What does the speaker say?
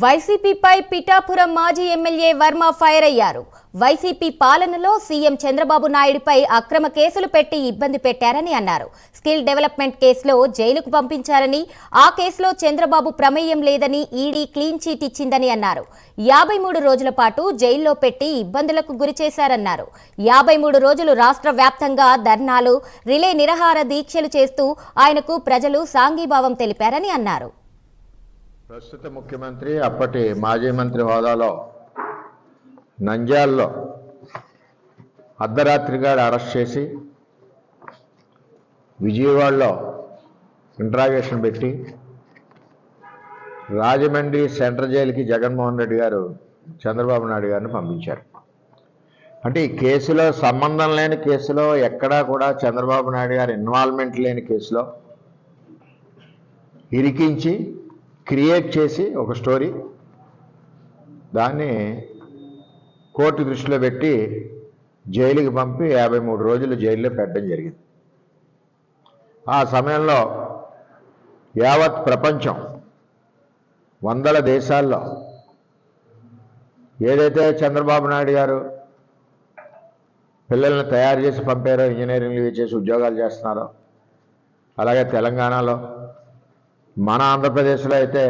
వైసీపీపై పిఠాపురం మాజీ MLA Varma fire అయ్యారు. YCP పాలనలో సీఎం చంద్రబాబు నాయుడుపై అక్రమ కేసులు పెట్టి ఇబ్బంది పెట్టారని అన్నారు. స్కిల్ డెవలప్మెంట్ కేసులో జైలుకు పంపించారని, ఆ కేసులో చంద్రబాబు ప్రమేయం లేదని ఈడీ క్లీన్ చీట్ ఇచ్చిందని అన్నారు. 53 రోజుల పాటు జైల్లో పెట్టి ఇబ్బందులకు గురిచేశారన్నారు. 53 రోజులు రాష్ట్ర వ్యాప్తంగా ధర్నాలు, రిలే నిరాహార దీక్షలు చేస్తూ ఆయనకు ప్రజలు సాంఘీభావం తెలిపారని అన్నారు. ప్రస్తుత ముఖ్యమంత్రి అప్పటి మాజీ మంత్రి హోదాలో నంద్యాలలో అర్ధరాత్రిగా అరెస్ట్ చేసి విజయవాడలో ఇంట్రాగేషన్ పెట్టి రాజమండ్రి సెంట్రల్ జైలుకి జగన్మోహన్ రెడ్డి గారు చంద్రబాబు నాయుడు గారిని పంపించారు. అంటే ఈ కేసులో సంబంధం లేని కేసులో ఎక్కడా కూడా చంద్రబాబు నాయుడు గారి ఇన్వాల్వ్మెంట్ లేని కేసులో ఇరికించి క్రియేట్ చేసి ఒక స్టోరీ దాన్ని కోర్టు దృష్టిలో పెట్టి జైలుకి పంపి 53 రోజులు జైల్లో పెట్టడం జరిగింది. ఆ సమయంలో యావత్ ప్రపంచం వందల దేశాల్లో ఏదైతే చంద్రబాబు నాయుడు గారు పిల్లల్ని తయారు చేసి పంపారో, ఇంజనీరింగ్లు చేసి ఉద్యోగాలు చేస్తున్నారో, అలాగే తెలంగాణలో మన ఆంధ్రప్రదేశ్లో అయితే